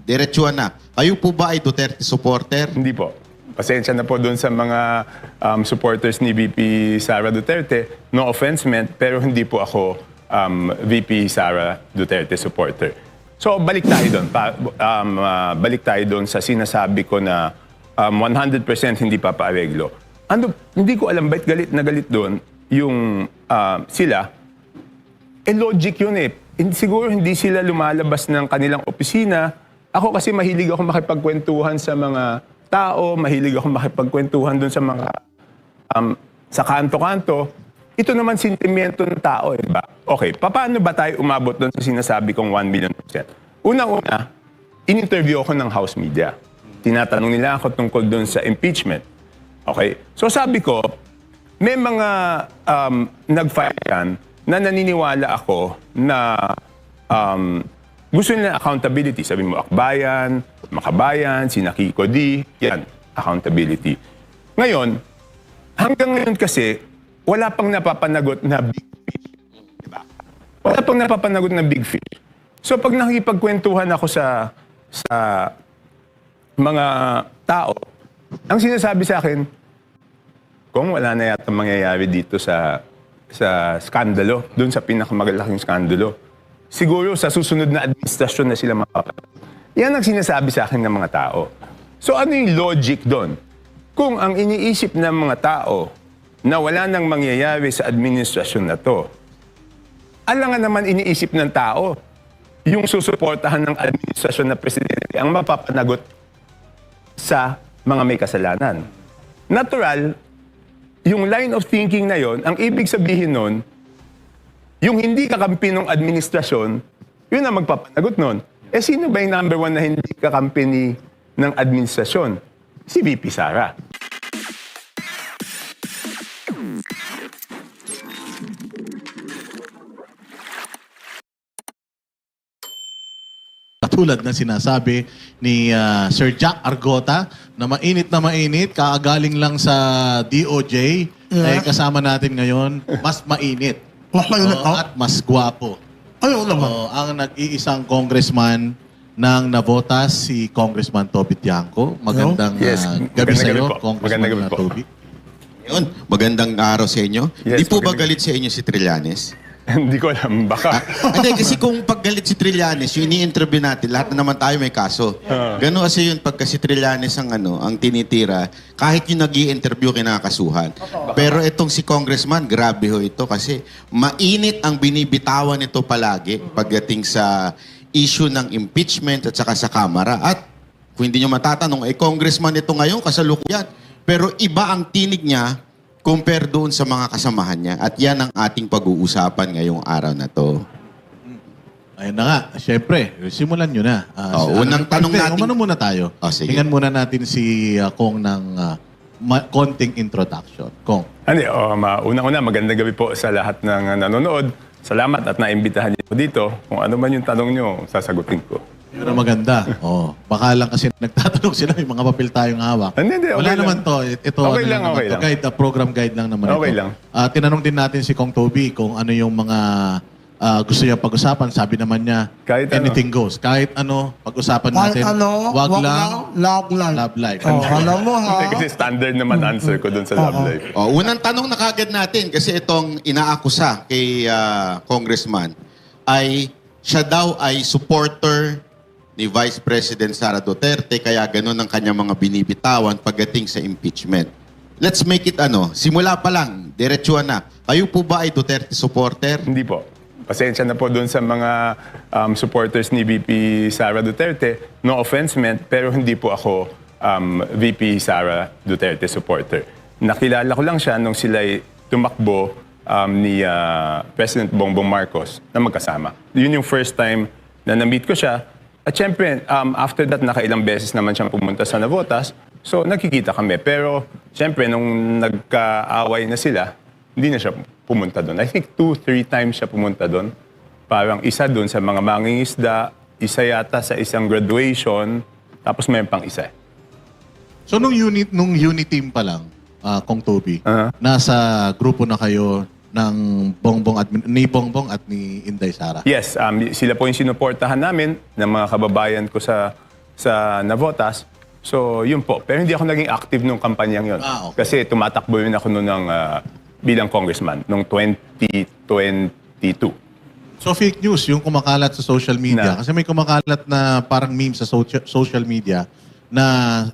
diretsuhan na. Kayo po ba ay Duterte supporter? Hindi po. Pasensya na po doon sa mga supporters ni VP Sara Duterte. No offense meant, pero hindi po ako VP Sara Duterte supporter. So balik tayo doon. Balik tayo doon sa sinasabi ko na 100% hindi papaareglo. Hindi ko alam ba't galit na galit doon yung sila. Logic yun eh. Siguro hindi sila lumalabas ng kanilang opisina. Ako kasi mahilig ako makipagkwentuhan sa mga tao, mahilig ako makipagkwentuhan doon sa mga sa kanto-kanto. Ito naman sentimiento ng tao, eh, ba? Okay, paano ba tayo umabot doon sa sinasabi kong 1 million %? Unang-una, in-interview ako ng House Media. Tinatanong nila ako tungkol doon sa impeachment. Okay? So sabi ko, may mga nag-file yan na naniniwala ako na gusto nila accountability. Sabi mo, Akbayan, Makabayan, sina Kiko D, yan, accountability. Ngayon, hanggang ngayon kasi, wala pang napapanagot na big fish. Diba? Wala pang napapanagot na big fish. So pag nakikipagkwentuhan ako sa mga tao, ang sinasabi sa akin, kung wala na yata mangyayari dito sa skandalo, doon sa pinakamagalaking skandalo, siguro sa susunod na administrasyon na sila makapagod. Yan ang sinasabi sa akin ng mga tao. So ano yung logic doon? Kung ang iniisip ng mga tao na wala nang mangyayari sa administrasyon na to, alangan naman iniisip ng tao yung susuportahan ng administrasyon na presidente ang mapapanagot sa mga may kasalanan. Natural, yung line of thinking na yon, ang ibig sabihin nun, yung hindi kakampi ng administrasyon, yun ang magpapanagot nun. Eh sino ba yung number 1 na hindi kakampi ng administrasyon? Si VP Sara. Katulad na sinasabi ni Sir Jack Argota na mainit, kaagaling lang sa DOJ, eh, kasama natin ngayon, mas mainit. Mas mainit, At mas gwapo. Ayaw naman. Ang nag-iisang congressman ng Navotas, si Congressman Toby Tiangco. Magandang Yes, gabi magandang sa iyo, gabi po. Congressman Magandang gabi po. Toby. Yun, magandang araw sa inyo. Yes, Di po ba magandang- galit sa inyo si Trillanes? Hindi ko alam, baka. Hindi, kasi kung paggalit si Trillanes, yung ini-interview natin, lahat na naman tayo may kaso. Gano'n kasi yun, pagka si Trillanes ang tinitira, kahit yung nag-i-interview kinakasuhan. Pero itong si Congressman, grabe ho ito kasi mainit ang binibitawan nito palagi pagdating sa issue ng impeachment at saka sa Kamara. At kung hindi nyo matatanong, Congressman ito ngayon, kasalukuyan. Pero iba ang tinig niya compare doon sa mga kasamahan niya. At yan ang ating pag-uusapan ngayong araw na to. Ayun na nga, syempre, simulan nyo na. Unang tanong natin- Umano muna tayo. Sige. Tingnan muna natin si Kong ng konting introduction. Kong. Unang-una, magandang gabi po sa lahat ng nanonood. Salamat at naimbitahan niyo po dito. Kung ano man yung tanong niyo, sasagutin ko. Yun ang maganda. Baka lang kasi nagtatanong sila, yung mga papel tayong hawak. Hindi, okay Wala lang. naman to. Ito, Okay lang, naman okay to. lang. Guide, program guide lang naman Okay ito. lang. Tinanong din natin si Kong Toby kung ano yung mga gusto niya pag-usapan. Sabi naman niya, Kahit ano. anything goes. Kahit ano, pag-usapan Kahit natin. ano, wag lang, love lang. love life. Alam mo ha. Hindi, kasi standard naman answer ko dun sa Love Life. Unang tanong na kagad natin, kasi itong inaakusa kay Congressman, ay siya daw ay supporter ni Vice President Sara Duterte, kaya ganun ang kanyang mga binibitawan pagdating sa impeachment. Let's make it simula pa lang, diretsuhan na. Kayo po ba ay Duterte supporter? Hindi po. Pasensya na po dun sa mga supporters ni VP Sara Duterte. No offense meant, pero hindi po ako VP Sara Duterte supporter. Nakilala ko lang siya nung sila'y tumakbo ni President Bongbong Marcos na magkasama. Yun yung first time na na-meet ko siya. At syempre, after that, nakailang beses naman siyang pumunta sa Navotas. So, nagkikita kami. Pero, syempre, nung nagkaaway na sila, hindi na siya pumunta doon. I think 2-3 times siya pumunta doon. Parang isa doon sa mga mangingisda, isa yata sa isang graduation, tapos may pang isa. So, nung unit team pa lang, Kong Toby, nasa grupo na kayo ng ni Bongbong at ni Inday Sara. Yes, sila po yung sinuportahan namin ng mga kababayan ko sa sa Navotas. So, yun po. Pero hindi ako naging active nung kampanyang yun. Okay. Kasi tumatakbo yun ako noon ng bilang congressman noong 2022. So fake news yung kumakalat sa social media. Na. Kasi may kumakalat na parang meme sa social media na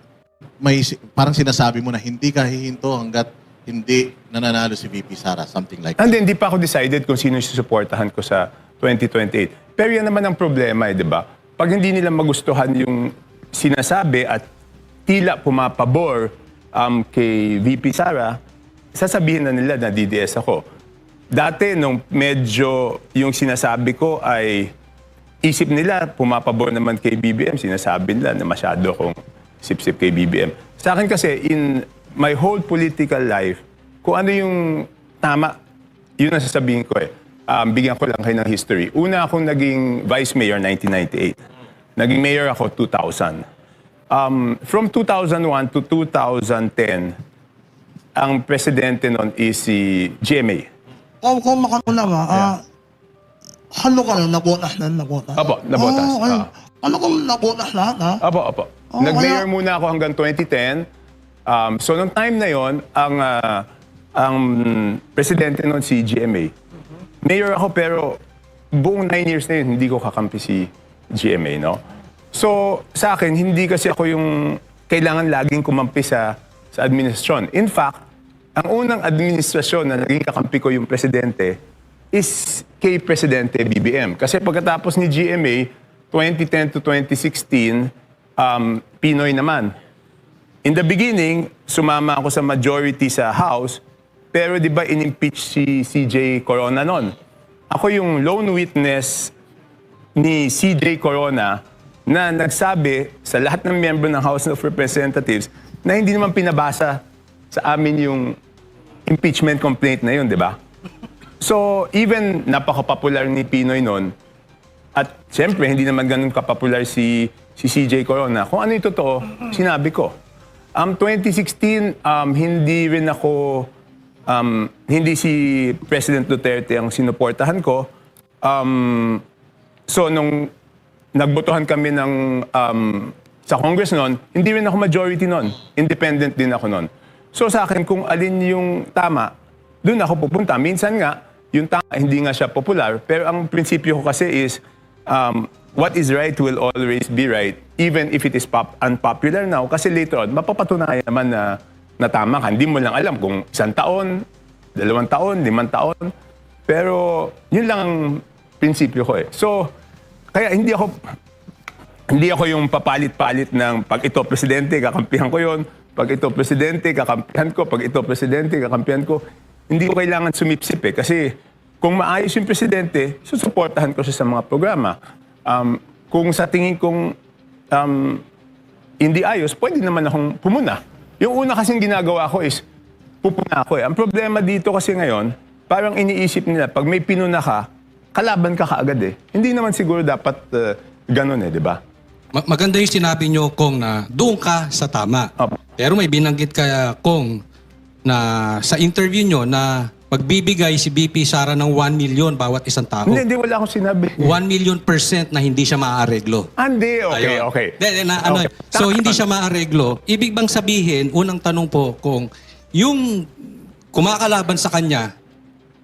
parang sinasabi mo na hindi ka hihinto hanggat hindi nananalo si VP Sara. Something like that. And hindi pa ako decided kung sino yung susuportahan ko sa 2028. Pero yan naman ang problema, di ba? Pag hindi nila magustuhan yung sinasabi at tila pumapabor kay VP Sara, sasabihin na nila na DDS ako. Dati, nung medyo yung sinasabi ko ay isip nila, pumapabor naman kay BBM, sinasabi nila na masyado akong sip-sip kay BBM. Sa akin kasi, in my whole political life, kung ano yung tama, yun ang sasabihin ko eh. Bigyan ko lang kayo ng history. Una akong naging vice mayor 1998. Naging mayor ako 2000. From 2001 to 2010, ang presidente nun is si GMA. Kung makanuna ba, halo ka lang, nabotas na, nabotas. Apo, nabotas. Okay. Ano kung nabotas lahat, ha? Apo. Nag-mayor muna ako hanggang 2010. So, nung time na yon, ang presidente nun si GMA. Mayor ako pero buong 9 years na yun, hindi ko kakampi si GMA, no? So, sa akin, hindi kasi ako yung kailangan laging kumampi sa administrasyon. In fact, ang unang administrasyon na naging kakampi ko yung presidente is kay Presidente BBM. Kasi pagkatapos ni GMA, 2010 to 2016, Pinoy naman. In the beginning, sumama ako sa majority sa House, pero di ba in-impeach si CJ Corona noon? Ako yung lone witness ni CJ Corona na nagsabi sa lahat ng miyembro ng House of Representatives na hindi naman pinabasa sa amin yung impeachment complaint na yun, di ba? So, even napaka-popular ni Pinoy noon, at siyempre, hindi naman ganun kapopular si CJ Corona. Kung ano yung totoo, sinabi ko. 2016, hindi si President Duterte ang sinuportahan ko. So, nung nagbotohan kami sa Congress noon, hindi rin ako majority noon. Independent din ako noon. So sa akin, kung alin yung tama, doon ako pupunta. Minsan nga, yung tama, hindi nga siya popular. Pero ang prinsipyo ko kasi is, what is right will always be right, even if it is unpopular now. Kasi later on, mapapatunayan naman na tama ka. Hindi mo lang alam kung 1 taon, 2 taon, 5 taon. Pero yun lang ang prinsipyo ko eh. So, kaya hindi ako yung papalit-palit ng pag ito presidente, kakampihan ko yon. Pag ito presidente, kakampihan ko. Pag ito presidente, kakampihan ko. Hindi ko kailangan sumipsip eh. Kasi kung maayos yung presidente, susuportahan ko siya sa mga programa. Kung sa tingin kong hindi ayos, pwede naman akong pumuna. Yung una kasing ginagawa ko is, pupuna ako eh. Ang problema dito kasi ngayon, parang iniisip nila, pag may pinuna ka, kalaban ka kaagad eh. Hindi naman siguro dapat ganun eh, di ba? Maganda yung sinabi nyo, Kong, na doon ka sa tama. Opo. Pero may binanggit ka, Kong, na sa interview nyo na magbibigay si BP Sara ng 1 million bawat isang tao. Hindi, wala akong sinabi. 1 million % na hindi siya maaareglo. Hindi, okay, Ayun. okay. Okay. So hindi siya maaareglo. Ibig bang sabihin, unang tanong po, Kong, yung kumakalaban sa kanya,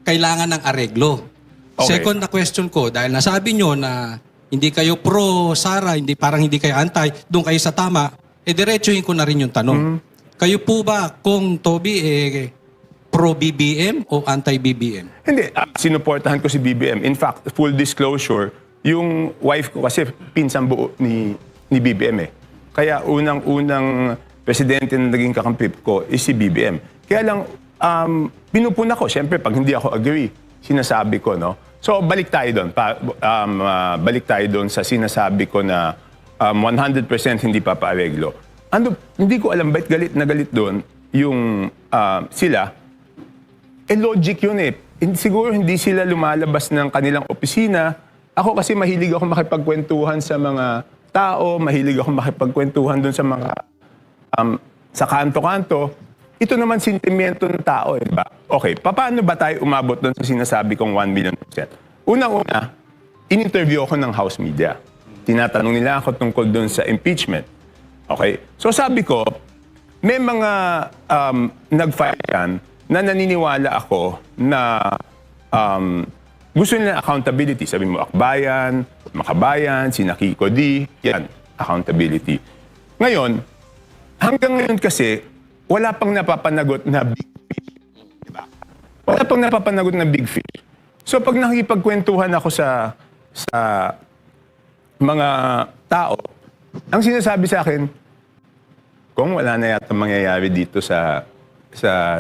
kailangan ng areglo. Okay. Second na question ko, dahil nasabi nyo na hindi kayo pro Sara, parang hindi kayo anti, doon kayo sa tama, diretsuhin ko na rin yung tanong. Kayo po ba, Kong Toby, pro BBM o anti-BBM? Hindi, sinuportahan ko si BBM. In fact, full disclosure, yung wife ko kasi pinsang buo ni BBM eh. Kaya unang presidente na naging kakampi ko is si BBM. Kaya lang, pinupuna ko. Siyempre, pag hindi ako agree, sinasabi ko, no? So, balik tayo doon. Balik tayo doon sa sinasabi ko na 100% hindi papaareglo. Hindi ko alam ba't galit na galit doon yung sila. Logic yun eh. Siguro hindi sila lumalabas ng kanilang opisina. Ako kasi mahilig ako makipagkwentuhan sa mga tao, mahilig ako makipagkwentuhan doon sa mga sa kanto-kanto. Ito naman sentimiento ng tao, eh, ba? Okay, paano ba tayo umabot doon sa sinasabi kong 1 million %? Unang-una, in-interview ako ng House Media. tinatanong nila ako tungkol doon sa impeachment. Okay? So sabi ko, may mga nag-file yan na naniniwala ako na gusto nila accountability. Sabi mo, Akbayan, Makabayan, sina Kiko D, yan, accountability. Ngayon, hanggang ngayon kasi, wala pang napapanagot na big fish. Diba? Wala pang napapanagot na big fish. So pag nakikipagkwentuhan ako sa mga tao, ang sinasabi sa akin, kung wala na yata mangyayari dito sa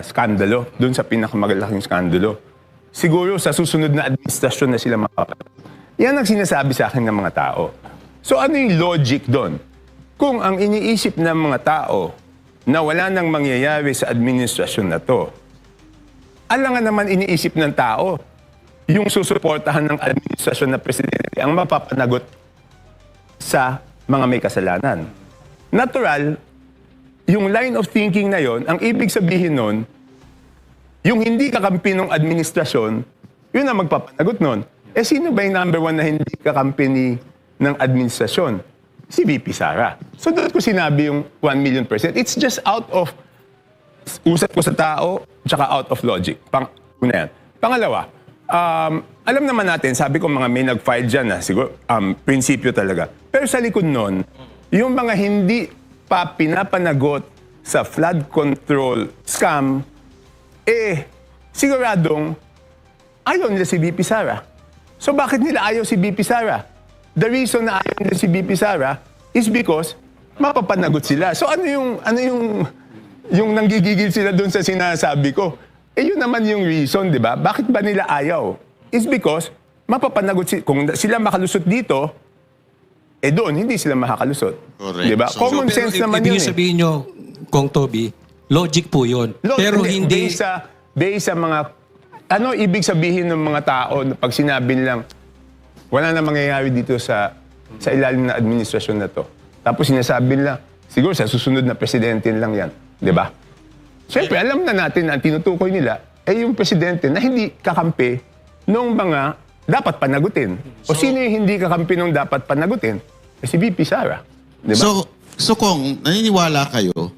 skandalo, dun sa pinakamagalaking skandalo, siguro sa susunod na administrasyon na sila makapagod. Yan ang sinasabi sa akin ng mga tao. So ano yung logic doon? Kung ang iniisip ng mga tao na wala nang mangyayari sa administrasyon na to, alangan naman iniisip ng tao yung susuportahan ng administrasyon na presidente ang mapapanagot sa mga may kasalanan. Natural, yung line of thinking na yon, ang ibig sabihin nun, yung hindi kakampi ng administrasyon, yun ang magpapanagot nun. Eh sino ba yung number one na hindi kakampi ng administrasyon? Si VP Sara. So doon ko sinabi yung 1 million %. It's just out of usap ko sa tao, tsaka out of logic. Una yan. Pangalawa, alam naman natin, sabi ko mga may nag-file dyan na siguro, prinsipyo talaga. Pero sa likod nun, yung mga hindi pa pinapanagot sa flood control scam, siguradong ayaw nila si VP Sara. So bakit nila ayaw si VP Sara? The reason na ayaw nila si VP Sara is because mapapanagot sila. So ano yung nanggigigil sila doon sa sinasabi ko? Yun naman yung reason, di ba? Bakit ba nila ayaw? Is because mapapanagot sila. Kung sila makalusot dito, doon, hindi sila makakalusot. Correct. Di ba? So, Common sense naman yun. Ibig sabihin nyo, Kong Toby, logic po yun. Pero hindi... Based sa mga... Ano ibig sabihin ng mga tao na pag sinabi nilang wala na mangyayari dito sa ilalim na administrasyon na to. Tapos sinasabi nila, siguro sa susunod na presidente lang yan. Di ba? Siyempre, alam na natin na ang tinutukoy nila yung presidente na hindi kakampi nung mga dapat panagutin. O sino yung hindi kakampi nung dapat panagutin? Si VP Sara. Di ba? So kung naniniwala kayo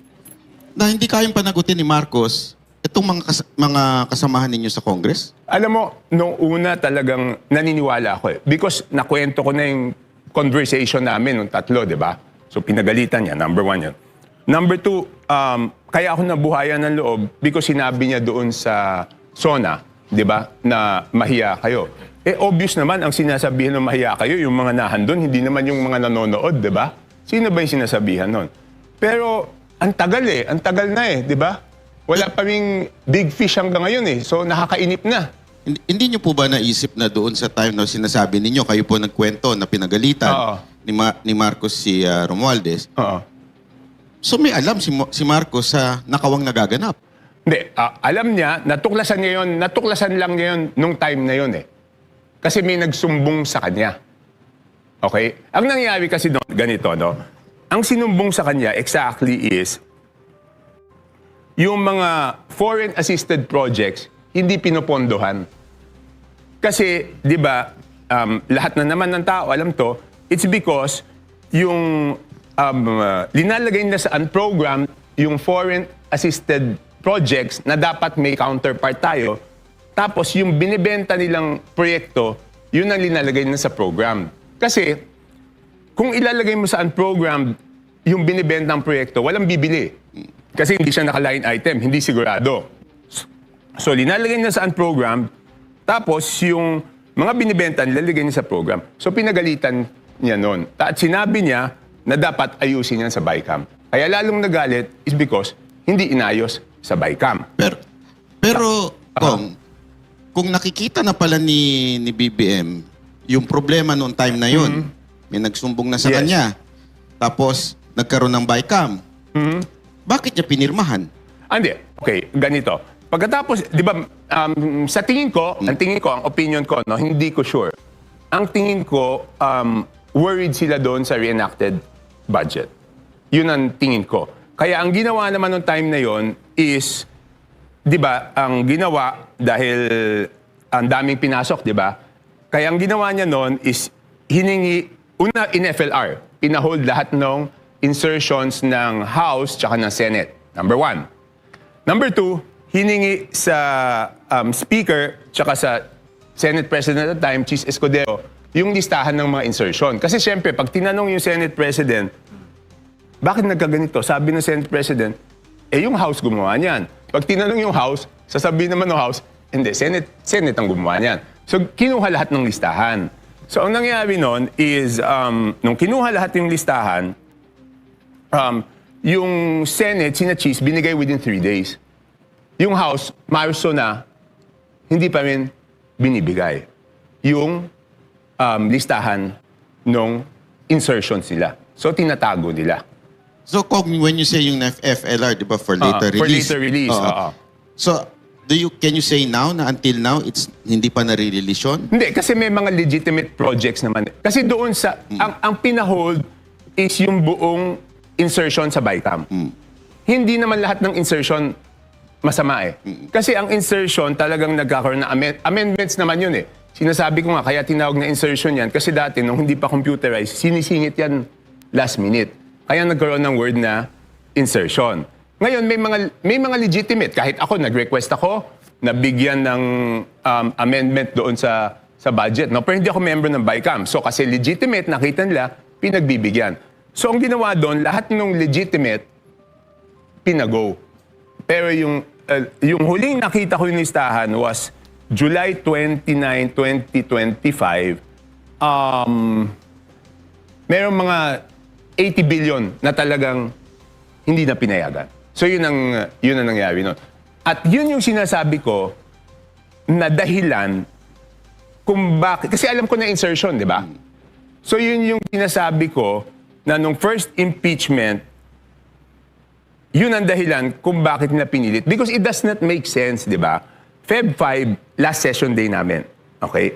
na hindi kayang panagutin ni Marcos itong mga kasamahan ninyo sa Congress? Alam mo, nung una talagang naniniwala ako because nakwento ko na yung conversation namin nung tatlo, di ba? So pinagalitan niya, number 1 yun. Number 2, kaya ako nabuhayan ng loob because sinabi niya doon sa SONA, di ba, na mahiya kayo. Obvious naman ang sinasabihan ng mahiya kayo, yung mga nahan doon, hindi naman yung mga nanonood, di ba? Sino ba yung sinasabihan nun? Pero ang tagal na di ba? Wala pa ring big fish hanggang ngayon So nakakainip na. Hindi niyo po ba naisip na doon sa time na sinasabi ninyo, kayo po nagkwento na pinagalitan Oo. ni Marcos si Romualdez? Oo. So may alam si Marcos sa nakawang nagaganap. Hindi, alam niya, natuklasan lang niya yun nung time na yun Kasi may nagsumbong sa kanya. Okay? Ang nangyayari kasi doon, ganito, no? Ang sinumbong sa kanya exactly is yung mga foreign assisted projects hindi pinopondohan. Kasi, di ba, lahat na naman ng tao alam to, it's because yung linalagay nila sa unprogrammed yung foreign assisted projects na dapat may counterpart tayo, tapos yung binibenta nilang proyekto, yun ang linalagay nila sa program. Kasi, kung ilalagay mo sa unprogrammed yung binibentang proyekto, walang bibili. Kasi hindi siya naka-line item, hindi sigurado. So, linalagay niya sa unprogrammed, tapos yung mga binibenta, nilalagay niya sa program. So, pinagalitan niya noon. At sinabi niya na dapat ayusin yan sa BICAM. Kaya lalong nagalit is because hindi inayos sa BICAM. Pero kung nakikita na pala ni BBM yung problema noong time na yun, may nagsumbong na sa Yes. kanya, tapos nagkaroon ng BICAM, bakit niya pinirmahan? Hindi. Okay, ganito. Pagkatapos, di ba, sa tingin ko, ang opinion ko, no, hindi ko sure. Ang tingin ko, worried sila doon sa reenacted budget. Yun ang tingin ko. Kaya ang ginawa naman noong time na yon is, di ba, ang ginawa, dahil ang daming pinasok, di ba? Kaya ang ginawa niya noon is hiningi una, in FLR, pinahold lahat ng insertions ng House tsaka ng Senate. Number 1. Number 2, hiningi sa Speaker tsaka sa Senate President at the time, Chis Escudero, yung listahan ng mga insertion. Kasi syempre, pag tinanong yung Senate President, bakit nagkaganito? Sabi ng Senate President, yung House gumawa niyan. Pag tinanong yung House, sasabihin naman ng House, hindi, Senate ang gumawa niyan. So, kinuha lahat ng listahan. So, ang nangyari nun is, nung kinuha lahat yung listahan, yung Senate, sina Cheese, binigay within 3 days. Yung House, Marso na, hindi pa rin binibigay yung listahan ng insertions nila. So, tinatago nila. So, Kong, when you say yung FLR, di ba, for later For release? later release, oo. So, can you say now na until now, it's hindi pa nare-release yun? Hindi, kasi may mga legitimate projects naman. Kasi doon sa, ang pinahold is yung buong insertion sa BICAM. Hindi naman lahat ng insertion masama eh. Kasi ang insertion talagang nagkakaroon na amendments naman yun eh. Sinasabi ko nga, kaya tinawag na insertion yan. Kasi dati, nung hindi pa computerized, sinisingit yan last minute. Kaya nagkaroon ng word na insertion. Ngayon, may mga legitimate. Kahit ako, nag-request ako na bigyan ng amendment doon sa budget. No? Pero hindi ako member ng BICAM. So kasi legitimate, nakita nila, pinagbibigyan. So ang ginawa doon, lahat ng legitimate, pinago. Pero yung huling nakita ko yung listahan was July 29, 2025. Merong mga 80 billion na talagang hindi na pinayagan. So yun ang nangyari nun. At yun yung sinasabi ko na dahilan kung bakit. Kasi alam ko na insertion, di ba? So yun yung sinasabi ko na nung first impeachment, yun ang dahilan kung bakit na pinilit. Because it does not make sense, di ba? Feb 5, last session day namin. Okay?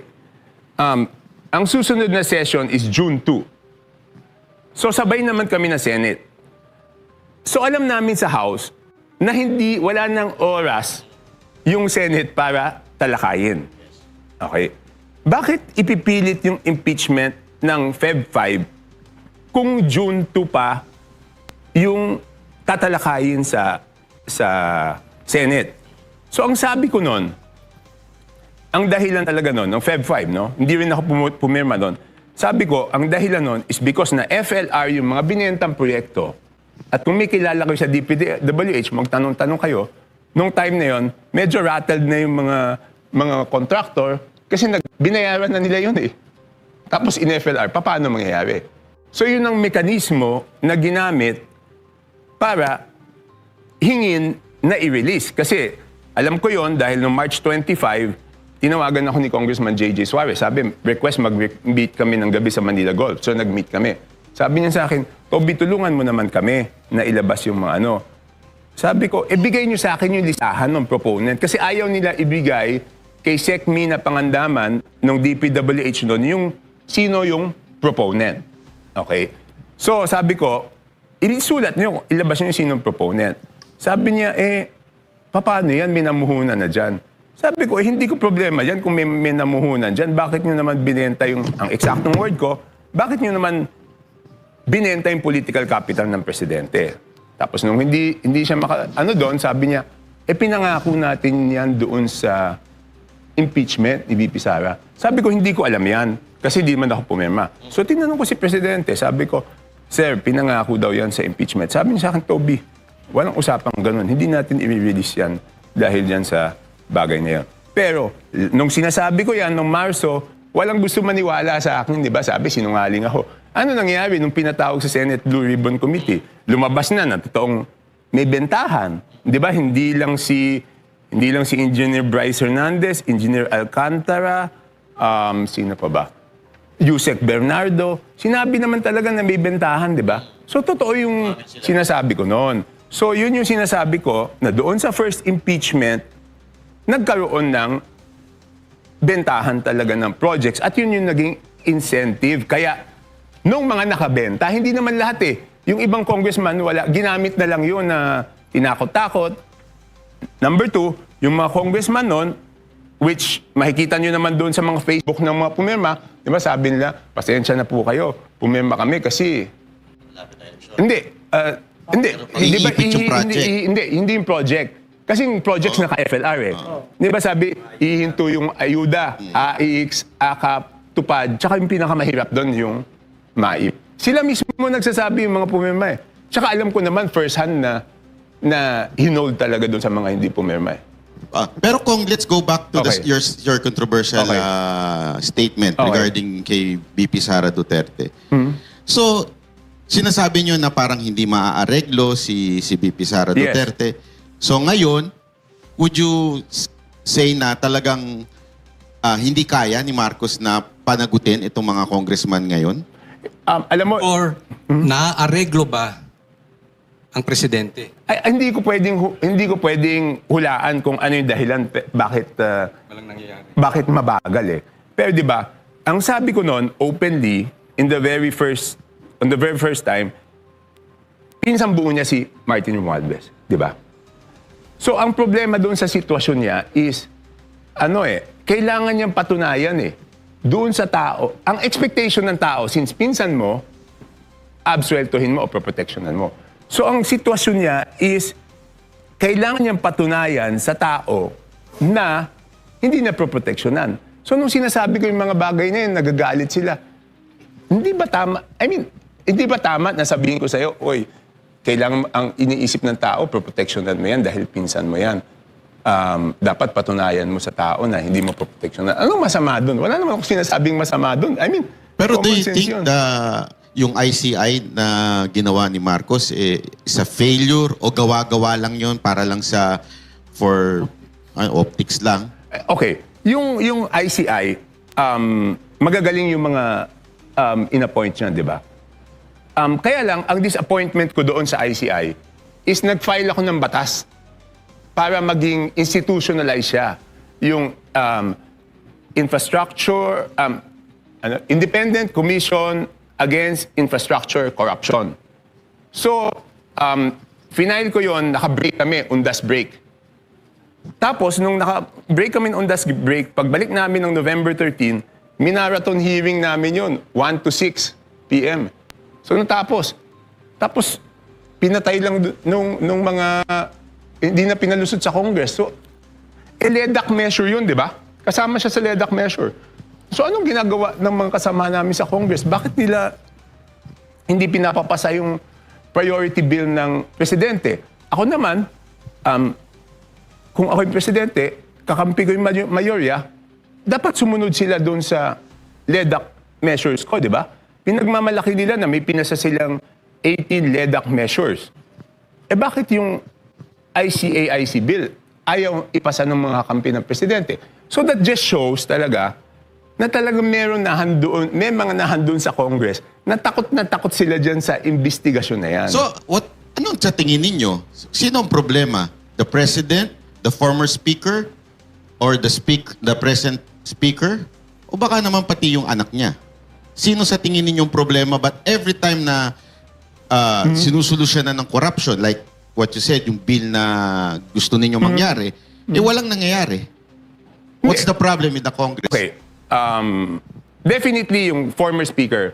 Ang susunod na session is June 2. So sabay naman kami na Senate. So alam namin sa House na wala nang oras yung Senate para talakayin. Okay? Bakit ipipilit yung impeachment ng Feb 5 kung June 2 pa yung tatalakayin sa Senate? So ang sabi ko nun, ang dahilan talaga nun, ng Feb 5, no? Hindi rin ako pumirma nun. Sabi ko, ang dahilan nun is because na FLR yung mga binentang proyekto. At kung may kilala kayo sa DPWH, magtanong-tanong kayo, nung time na yon, medyo rattled na yung mga contractor kasi binayaran na nila yun eh. Tapos in FLR, paano mangyayari? So yun ang mekanismo na ginamit para hingin na i-release. Kasi alam ko yon dahil noong March 25, tinawagan ako ni Congressman J.J. Suarez. Sabi, request mag-meet kami ng gabi sa Manila Golf. So nag-meet kami. Sabi niya sa akin, Toby, tulungan mo naman kami na ilabas yung mga ano. Sabi ko, bigay niyo sa akin yung listahan ng proponent. Kasi ayaw nila ibigay kay SecMi na pangandaman ng DPWH noon yung sino yung proponent. Okay? So sabi ko, ilisulat niyo, ilabas niyo yung sinong proponent. Sabi niya, paano yan? May namuhunan na dyan. Sabi ko, hindi ko problema yan kung may namuhunan dyan. Bakit nyo naman binenta ang eksaktong word ko, bakit nyo naman binenta yung political capital ng presidente? Tapos nung hindi siya doon, sabi niya, pinangako natin yan doon sa impeachment ni VP Sara. Sabi ko, hindi ko alam yan kasi di man ako pumirma. So tinanong ko si presidente, sabi ko, sir, pinangako daw yan sa impeachment. Sabi niya sa akin, Toby, walang usapang ganun. Hindi natin i-release yan dahil yan sa bagay na yan. Pero, nung sinasabi ko yan, nung Marso, walang gusto maniwala sa akin, di ba? Sabi, sinungaling ako. Ano nangyari nung pinatawag sa Senate Blue Ribbon Committee? Lumabas na totoong may bentahan. Di ba? Hindi lang si Engineer Bryce Hernandez, Engineer Alcantara, sino pa ba? Yusek Bernardo. Sinabi naman talaga na may bentahan, di ba? So, totoo yung sinasabi ko noon. So, yun yung sinasabi ko na doon sa first impeachment, nagkaroon ng bentahan talaga ng projects at yun yung naging incentive. Kaya, nung mga nakabenta, hindi naman lahat eh. Yung ibang congressman, ginamit na lang yun na tinakot-takot. Number 2, yung mga congressman nun, which makikita nyo naman doon sa mga Facebook ng mga pumirma, di ba sabi nila, pasensya na po kayo, pumirma kami kasi... Hindi. Hindi ba? Iipit yung project. Hindi yung project. Kasi yung projects naka-FLR eh. Di ba sabi, ihinto yung ayuda, AIX, AKAP, TUPAD, tsaka yung pinakamahirap doon yung MAIP. Sila mismo nagsasabi yung mga pumirma eh. Tsaka alam ko naman first hand na hinold talaga doon sa mga hindi pumirma eh. Pero kung let's go back to Okay. your controversial Okay. statement Okay. regarding kay VP Sara Duterte. So, sinasabi nyo na parang hindi maaareglo si VP Sara Yes. Duterte. So ngayon, would you say na talagang hindi kaya ni Marcos na panagutin itong mga congressman ngayon? Alam mo, Or naaareglo ba ang presidente? hindi ko pwedeng hulaan kung ano yung dahilan Walang nangyayari. bakit mabagal eh. Pero 'di ba, ang sabi ko noon openly on the very first time, pinsang buo niya si Martin Romualdez, 'di ba? So ang problema doon sa sitwasyon niya is kailangan niyang patunayan doon sa tao. Ang expectation ng tao since pinsan mo, absueltohin mo o proprotectionan mo. So ang sitwasyon niya is kailangan niyang patunayan sa tao na hindi na proprotectionan. So nung sinasabi ko yung mga bagay na yun, nagagalit sila. Hindi ba tama? Hindi ba tama na sabihin ko sa'yo, oy, kailangan ang iniisip ng tao, proprotectionan mo yan dahil pinsan mo yan. Dapat patunayan mo sa tao na hindi mo proprotectionan. Anong masama doon? Wala naman akong sinasabing masama doon. Pero do common you sense think yun. yung ICI na ginawa ni Marcos is a failure o gawa-gawa lang yon para lang for optics lang? Okay. Yung ICI, magagaling yung mga in-appoint niya, di ba? Kaya lang, ang disappointment ko doon sa ICI is nag-file ako ng batas para maging institutionalize siya. Yung infrastructure, Independent Commission Against Infrastructure Corruption. So, final ko yon, naka-break kami, undas break. Tapos, nung naka-break kami ng undas break, pagbalik namin ng November 13, minarathon hearing namin yon 1 to 6 p.m. So, natapos. Tapos, pinatay lang nung mga hindi na pinalusot sa Congress. So, LEDAC measure yun, di ba? Kasama siya sa LEDAC measure. So, anong ginagawa ng mga kasama namin sa Congress? Bakit nila hindi pinapapasa yung priority bill ng presidente? Ako naman, kung ako yung presidente, kakampi ko yung mayorya, dapat sumunod sila doon sa LEDAC measures ko, di ba? Pinagmamalaki nila na may pinasa silang 18 LEDAC measures. Bakit yung ICAIC bill ayaw ipasa ng mga kampi ng presidente? So that just shows talaga na talagang may mga nahandoon sa Congress na takot sila dyan sa investigasyon na yan. So, anong sa tingin ninyo? Sino ang problema? The President, the former Speaker, or the present Speaker? O baka naman pati yung anak niya? Sino sa tingin ninyong problema? But every time na sinusolusyonan ng corruption, like what you said, yung bill na gusto ninyo mangyari, walang nangyayari. What's the problem with the Congress? Okay. Definitely yung former speaker,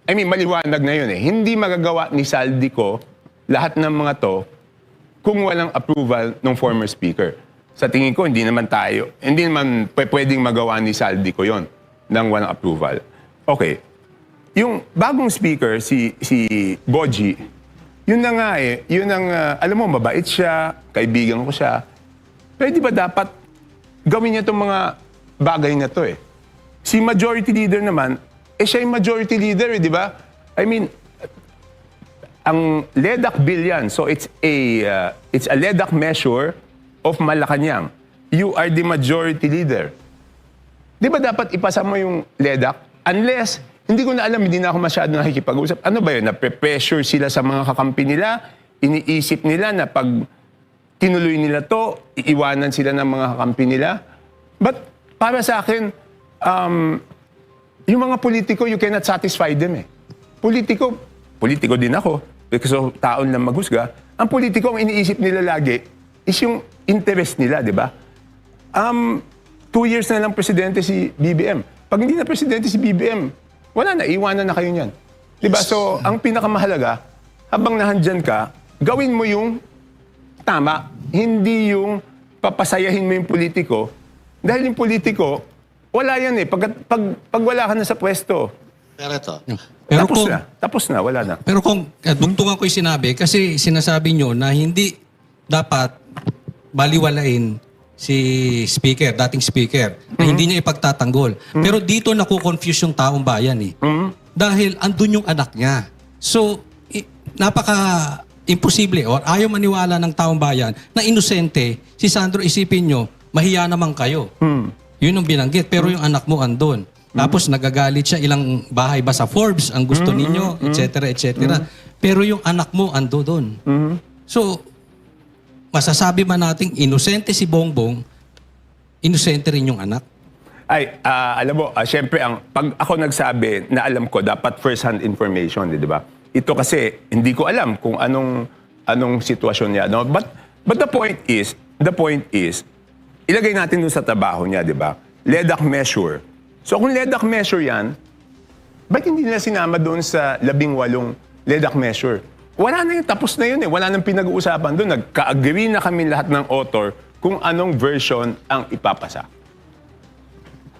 maliwanag na yun eh. Hindi magagawa ni Saldico lahat ng mga to kung walang approval ng former speaker. Sa tingin ko, hindi naman pwedeng magawa ni Saldico yon ng walang approval. Okay. Yung bagong speaker, si Boji, yun na nga alam mo, mabait siya, kaibigan ko siya. Pero di ba dapat gawin niya itong mga bagay na to eh. Si majority leader naman, siya yung majority leader di ba? Ang LEDAC bill yan, so it's a LEDAC measure of Malacanang. You are the majority leader. Di ba dapat ipasa mo yung LEDAC? Unless, hindi ko na alam, hindi na ako masyado nakikipag-usap. Ano ba yun? Nape-pressure sila sa mga kakampi nila, iniisip nila na pag tinuloy nila to, iiwanan sila ng mga kakampi nila. But para sa akin, yung mga politiko, you cannot satisfy them eh. Politiko din ako, kasi taon lang maghusga. Ang politiko, ang iniisip nila lagi is yung interest nila, di ba? 2 years na lang presidente si BBM. Pag hindi na presidente si BBM, wala na, iwanan na kayo niyan. Diba? So, ang pinakamahalaga, habang nahandyan ka, gawin mo yung tama, hindi yung papasayahin mo yung politiko. Dahil yung politiko, wala yan eh. Pag wala ka na sa pwesto, Pero ito, Pero tapos na, wala na. Pero kung dugtungan ko yung sinabi, kasi sinasabi nyo na hindi dapat baliwalain si speaker, dating speaker, na hindi niya ipagtatanggol. Pero dito nakukonfuse yung taong bayan eh. Dahil andun yung anak niya. So, napaka-imposible or ayaw maniwala ng taong bayan na inosente, si Sandro, isipin nyo, mahiya naman kayo. Yun ang binanggit, pero yung anak mo andun. Tapos nagagalit siya, ilang bahay ba sa Forbes ang gusto ninyo, etc. etc. Pero yung anak mo ando doon. So, masasabi ba nating inosente si Bongbong, inosente rin yung anak? Ay, alam mo, syempre, pag ako nagsabi na alam ko, dapat first-hand information, di ba? Ito kasi, hindi ko alam kung anong sitwasyon niya. No? But the point is, ilagay natin dun sa trabaho niya, di ba? LEDAC measure. So kung LEDAC measure yan, ba't hindi nila sinama doon sa 18 LEDAC measure? Wala na yun, tapos na yun eh. Wala nang pinag-uusapan doon. Nagka-agree na kami lahat ng author kung anong version ang ipapasa.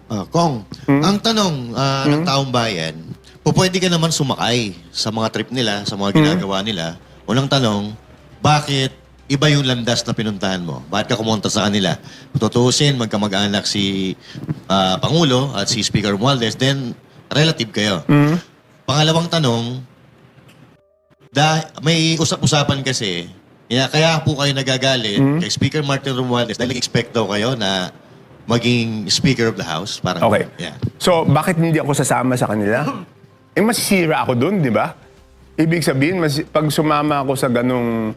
Kong, ang tanong ng taong bayan, pwede ka naman sumakay sa mga trip nila, sa mga ginagawa nila. Unang tanong, bakit iba yung landas na pinuntahan mo? Bakit ka kumontra sa kanila? Tutuusin, magkamag-anak si Pangulo at si Speaker Romualdez, then relative kayo. Pangalawang tanong, may usap-usapan kasi, kaya po kayo nagagalit kay Speaker Martin Romualdez dahil expect daw kayo na maging Speaker of the House. Parang, Okay. yeah. So, bakit hindi ako sasama sa kanila? Masisira ako doon, di ba? Ibig sabihin, pag sumama ako sa ganong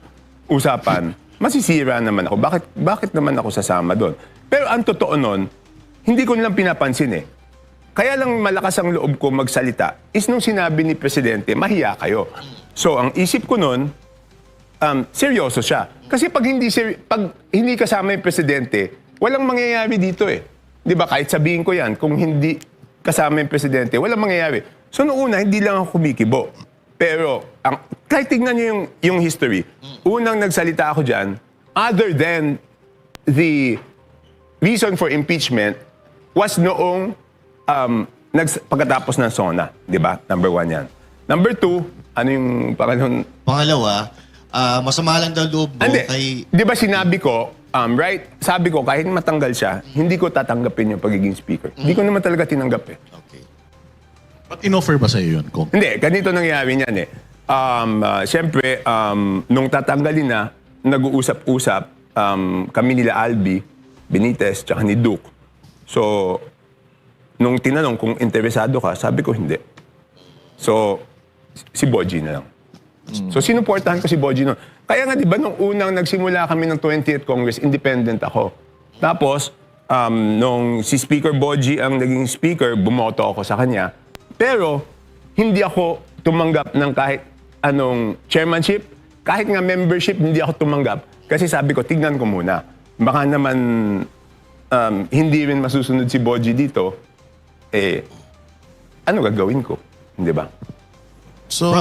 usapan, masisira naman ako. Bakit naman ako sasama doon? Pero ang totoo nun, hindi ko nilang pinapansin eh. Kaya lang malakas ang loob ko magsalita is nung sinabi ni Presidente, mahiya kayo. So, ang isip ko nun, seryoso siya. Kasi pag hindi kasama yung Presidente, walang mangyayari dito eh. Di ba? Kahit sabihin ko yan, kung hindi kasama yung Presidente, walang mangyayari. So, noong una, hindi lang ako kumikibo. Pero, kahit tignan nyo yung history, unang nagsalita ako dyan, other than the reason for impeachment, was noong pagkatapos ng SONA. Di ba? Number 1 yan. Number 2, ano yung pangalawang... Pangalawa, masama lang daw loob mo kay... Di ba sinabi ko, right? Sabi ko, kahit matanggal siya, hindi ko tatanggapin yung pagiging speaker. Hindi ko naman talaga tinanggap eh. Okay. Ba't in-offer ba sa'yo yun, Kong? Hindi, ganito nangyari niyan eh. Siyempre, nung tatanggalin na, nag-uusap-usap kami nila Albi, Benitez, tsaka ni Duke. So, nung tinanong kung interesado ka, sabi ko hindi. So, si Boji na lang. So, sinuportahan ko si Boji noon. Kaya nga, di ba, nung unang nagsimula kami ng 20th Congress, independent ako. Tapos, nung si Speaker Boji ang naging speaker, bumoto ako sa kanya. Pero, hindi ako tumanggap ng kahit anong chairmanship, kahit nga membership, hindi ako tumanggap. Kasi sabi ko, tignan ko muna. Baka naman hindi rin masusunod si Boji dito, ano gagawin ko? Di ba? So,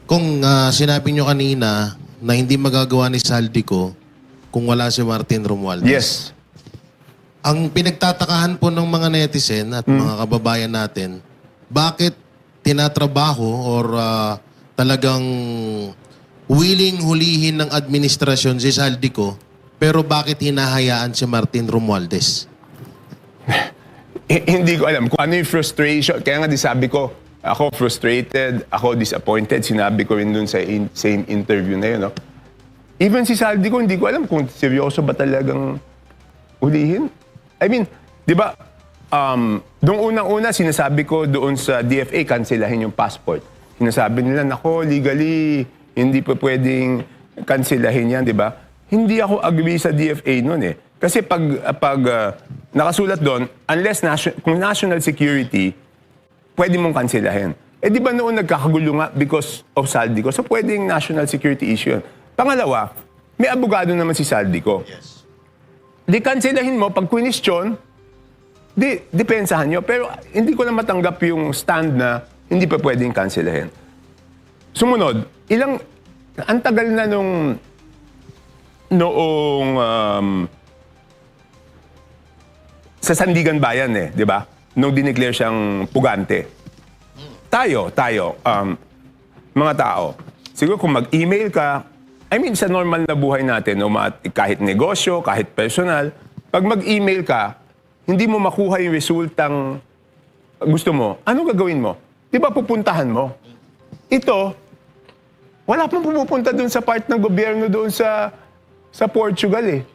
kung sinabi nyo kanina na hindi magagawa ni Saldico kung wala si Martin Romualdez. Yes. Ang pinagtatakahan po ng mga netizen at mga kababayan natin, bakit tinatrabaho or talagang willing hulihin ng administrasyon si Saldico, pero bakit hinahayaan si Martin Romualdez? Hindi ko alam kung ano yung frustration. Kaya nga di sabi ko, ako frustrated, ako disappointed. Sinabi ko rin dun sa same interview na yun. No? Even si Saldico, hindi ko alam kung seryoso ba talagang ulihin. I mean, di ba, doon unang-una, sinasabi ko doon sa DFA, kanselahin yung passport. Sinasabi nila, nako, legally, hindi pa pwedeng kanselahin yan, di ba? Hindi ako agree sa DFA noon eh. Kasi pag nakasulat doon, unless kung national security, pwede mong kanselahin. Di ba noon nagkakagulo nga because of Saldico? So pwedeng national security issue yun. Pangalawa, may abogado naman si Saldico. Yes. di kanselahin mo, pag question, di depensahan nyo. Pero hindi ko na matanggap yung stand na hindi pa pwedeng kanselahin. Sumunod, ang tagal na noong sa Sandigan Bayan di ba? Nung dineclare siyang pugante. Tayo, mga tao, siguro kung mag-email ka, I mean, sa normal na buhay natin, kahit negosyo, kahit personal, pag mag-email ka, hindi mo makuha yung resultang gusto mo, ano gagawin mo? Di ba pupuntahan mo? Ito, wala pang pumupunta doon sa part ng gobyerno doon sa Portugal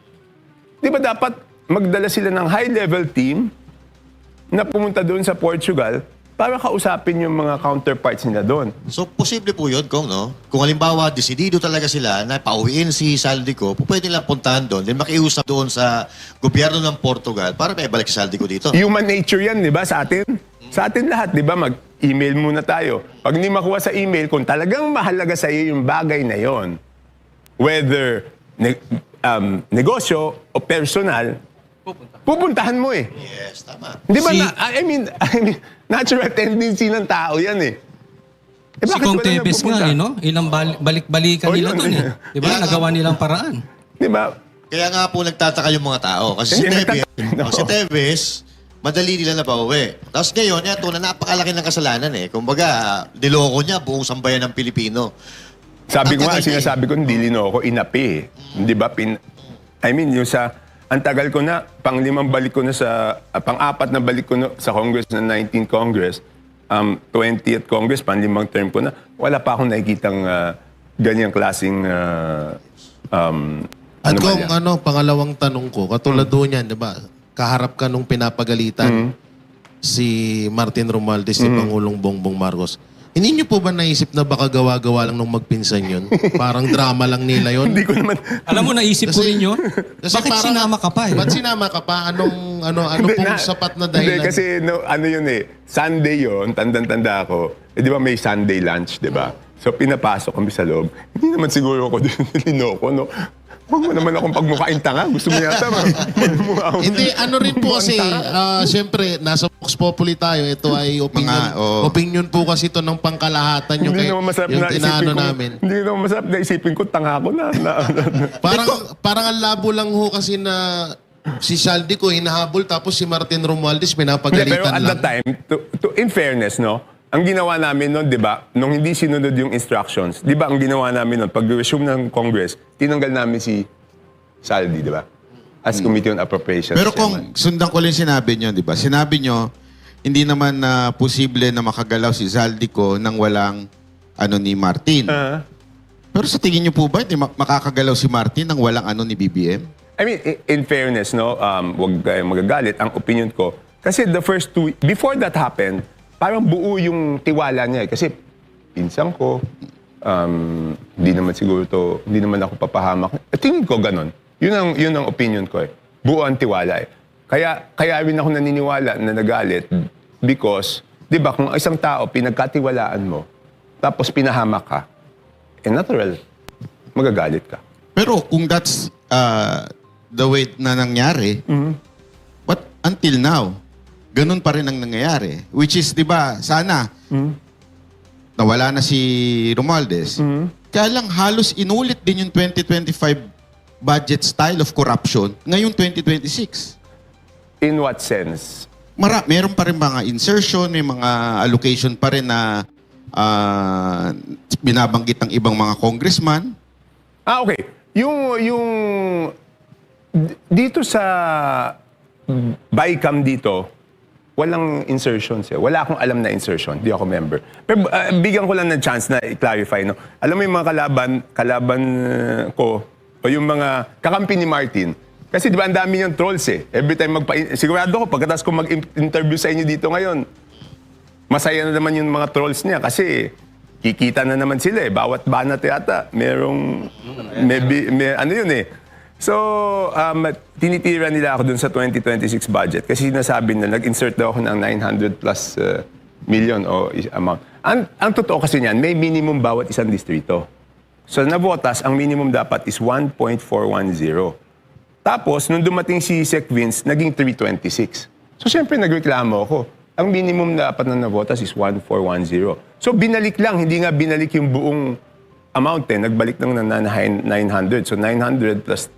Di ba dapat magdala sila ng high-level team na pumunta doon sa Portugal para kausapin yung mga counterparts nila doon. So, posible po yun, Kong, no? Kung halimbawa, desidido talaga sila na pauwiin si Saldico, pwede lang puntahan doon, then makiusap doon sa gobyerno ng Portugal para may balik si Saldico dito. Human nature yan, di ba, sa atin? Sa atin lahat, di ba, mag-email muna tayo. Pag hindi makuha sa email, kung talagang mahalaga sa iyo yung bagay na yon, whether negosyo o personal, pupuntahan mo Yes, tama. Di ba, I mean, natural tendency ng tao yan Si bakit Kong wala Tevez nagpupunta? nga, no? Ilang balik-balikan Oh, nila yun. doon Di ba? Nagawa nilang paraan. Di ba? Kaya nga po nagtataka yung mga tao. Kasi si Hindi, Tevez, nagtataka. si Tevez, madali nila na pauwi. Tapos ngayon, ito na napakalaki ng kasalanan Kumbaga, niloko niya buong sambayan ng Pilipino. Sabi ko nga, Ang tagal sinasabi ko, hindi linoko, inapi Di ba? I mean, yung ang tagal ko na, pang-5 balik ko na pang-4 na balik ko na sa Congress na 19th Congress, 20th Congress, pang-5 term ko na, wala pa akong nakikitang ganyang klaseng At kung anomalya. pangalawang tanong ko, katulad doon yan, di ba? Kaharap ka nung pinapagalitan si Martin Romualdez, si Pangulong Bongbong Marcos. Hindi niyo po ba naisip na baka gawa-gawa lang nung magpinsan yun? Parang drama lang nila yun? Hindi ko naman, Alam mo, naisip ko Kasi- rin yun. kasi Bakit parang- sinama ka pa Ba't sinama ka pa? Ano Hindi, pong sapat na dahilan? Hindi, kasi ano yun Sunday yun, tandang-tanda ako. Di ba may Sunday lunch, di ba? So pinapasok kami sa loob. Hindi naman siguro ako linoko, no? Huwag mo naman akong pagmukain tanga. Gusto mo yata magmukha akong- Hindi, ano rin po kasi, Mukhang siyempre, nasa Vox Populi tayo. Ito ay opinion. Opinion po kasi ito ng pangkalahatan yung, Hindi naman masarap yung na isipin tinano ko. namin. Hindi naman masarap na isipin ko, tanga ako na. Parang ang labo lang ho kasi na si Saldico hinahabol tapos si Martin Romualdez Hindi, pinapagalitan pero at lang. that time, in fairness, no? Ang ginawa namin noon, di ba, nung hindi sinunod yung instructions, di ba, ang ginawa namin noon, pag-resume ng Congress, tinanggal namin si Saldi, di ba? As Committee on Appropriations. Pero Chairman. kung sundan ko lang sinabi nyo, di ba? Sinabi nyo, hindi naman na posible na makagalaw si Zaldico nang walang ni Martin. Pero sa tingin nyo po ba, hindi makakagalaw si Martin nang walang ni BBM? I mean, in fairness, no, wag kayong magagalit. Ang opinion ko, kasi the first 2, before that happened, parang buo yung tiwala niya. Kasi pinsan ko, hindi naman siguro hindi naman ako papahamak. Tingin ko ganun. Yun ang opinion ko Buo ang tiwala Kaya rin ako naniniwala na nagalit because, di ba, kung isang tao pinagkatiwalaan mo, tapos pinahamak ka, natural, magagalit ka. Pero kung that's the way na nangyari, but until now, ganun pa rin ang nangyayari. Which is, di ba, sana, nawala na si Romualdez. Kaya lang halos inulit din yung 2025 budget style of corruption ngayong 2026. In what sense? Meron pa rin mga insertion, may mga allocation pa rin na binabanggit ng ibang mga congressman. Okay. Dito sa BICAM dito, walang insertions Wala akong alam na insertion. Di ako member. Pero bigyan ko lang ng chance na i-clarify. No? Alam mo yung mga kalaban ko, o yung mga kakampi ni Martin. Kasi di ba ang dami niyang trolls Every time sigurado ko, pagkatapos ko mag-interview sa inyo dito ngayon, masaya na naman yung mga trolls niya kasi kikita na naman sila Bawat banat yata, merong, ano yun So, tinitira nila ako dun sa 2026 budget kasi sinasabi na nag-insert daw ako ng 900 plus million o amount. Ang totoo kasi niyan, may minimum bawat isang distrito. So, nabotas, ang minimum dapat is 1.410. Tapos, nung dumating si Sec Vince, naging 326. So, siyempre, nagreklamo ako. Ang minimum na dapat na nabotas is 1410. So, binalik lang. Hindi nga binalik yung buong amount eh. Nagbalik lang na 900. So, 900 plus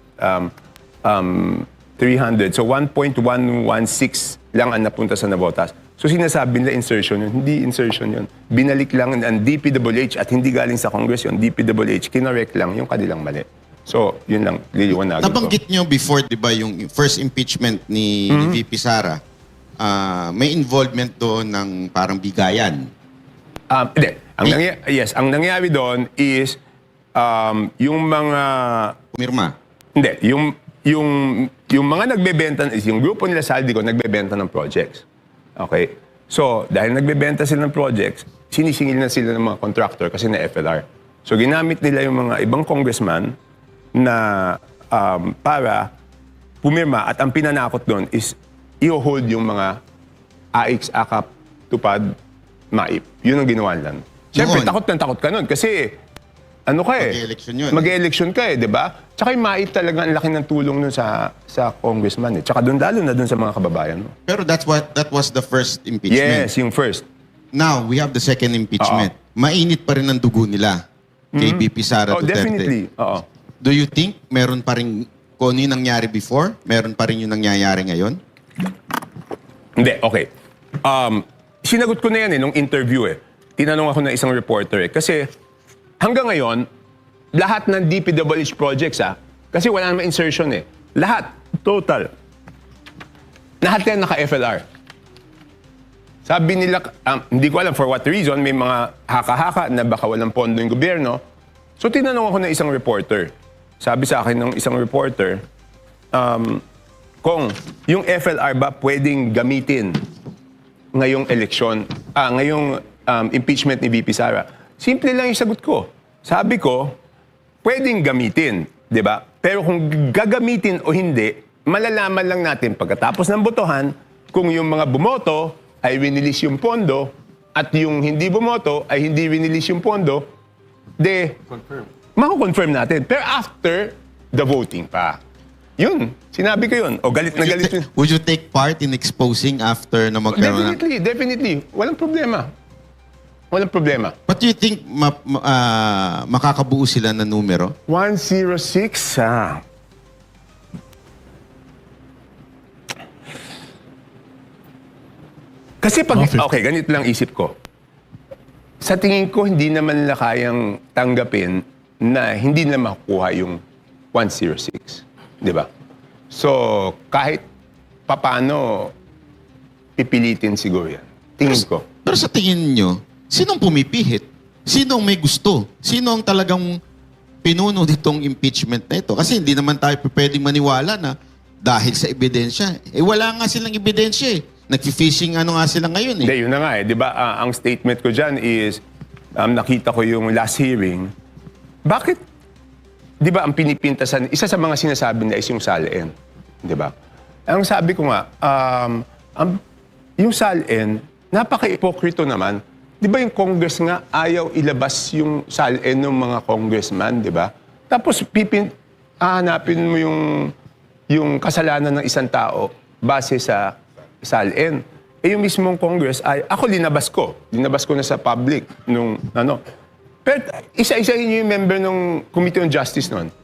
300. So, 1.116 lang ang napunta sa nabotas. So, sinasabi nila insertion yun. Hindi insertion yun. Binalik lang ng DPWH at hindi galing sa Congress yun. DPWH, kinorek lang yung kanilang mali. So, yun lang. Liliwanagin ko. Nabanggit nyo before, di ba, yung first impeachment ni VP Sara, may involvement doon ng parang bigayan. Hindi. Ang nangyari doon is yung mga... Pumirma. Hindi. Yung mga nagbebenta, yung grupo nila Saldico, nagbebenta ng projects. Okay? So, dahil nagbebenta sila ng projects, sinisingil na sila ng mga contractor kasi na FLR. So, ginamit nila yung mga ibang congressman na para pumirma at ang pinanakot doon is i-hold yung mga AX, AKAP, TUPAD, MAIP. Yun ang ginawa lang. Siyempre, Noon. takot ka nun kasi ano ka eh? Mag-e-election yun. Mag-e-election ka eh, di ba? Tsaka yung MAIP talaga ang laki ng tulong nun sa congressman eh. Tsaka doon, lalo na doon sa mga kababayan mo. Pero that was the first impeachment. Yes, yung first. Now, we have the second impeachment. Mainit pa rin ang dugo nila kay VP Sara Oh, Duterte. definitely. Oo. Do you think meron pa rin, kung ano yung nangyari before, meron pa rin yung nangyayari ngayon? Hindi, okay. Sinagot ko na yan nung interview eh. Tinanong ako ng isang reporter eh. Kasi hanggang ngayon, lahat ng DPWH projects kasi wala namang insertion eh. Lahat, total. Lahat yan naka-FLR. Sabi nila, hindi ko alam for what reason, may mga haka-haka na baka walang pondo yung gobyerno. So tinanong ako ng isang reporter. Sabi sa akin ng isang reporter, kung yung FLR ba pwedeng gamitin ngayong eleksyon, ngayong impeachment ni VP Sara. Simple lang yung sagot ko. Sabi ko, pwedeng gamitin, di ba? Pero kung gagamitin o hindi, malalaman lang natin pagkatapos ng botohan kung yung mga bumoto ay winilis yung pondo at yung hindi bumoto ay hindi winilis yung pondo, mako-confirm natin. Pero after the voting pa. Yun, sinabi ko yun. O galit na galit yun. Would you take part in exposing after na magkaroon ng... Definitely. Walang problema. Walang problema. But do you think makakabuo sila ng numero? 106, Kasi pag... Okay, ganito lang isip ko. Sa tingin ko, hindi naman nila kayang tanggapin na hindi na makukuha yung 106. Di ba? So, kahit papaano, pipilitin siguro yan. Tingin ko. Pero sa tingin nyo, sinong pumipihit? Sinong may gusto? Sino ang talagang pinuno nitong impeachment na ito? Kasi hindi naman tayo pwedeng maniwala na dahil sa ebidensya. Wala nga silang ebidensya eh. Nag-fishing nga sila ngayon eh. Hindi, yun na nga eh. Di ba, ang statement ko dyan is, nakita ko yung last hearing, bakit, di ba, ang pinipintasan, isa sa mga sinasabi na is yung SALN. Di ba? Ang sabi ko nga, yung SALN, napaka-ipokrito naman. Di ba yung Congress nga, ayaw ilabas yung SALN ng mga congressman, di ba? Tapos, hahanapin mo yung kasalanan ng isang tao base sa SALN. Yung mismong Congress, ako linabas ko. Linabas ko na sa public nung Pero isa-isahin niyo yung member ng Committee on Justice noon.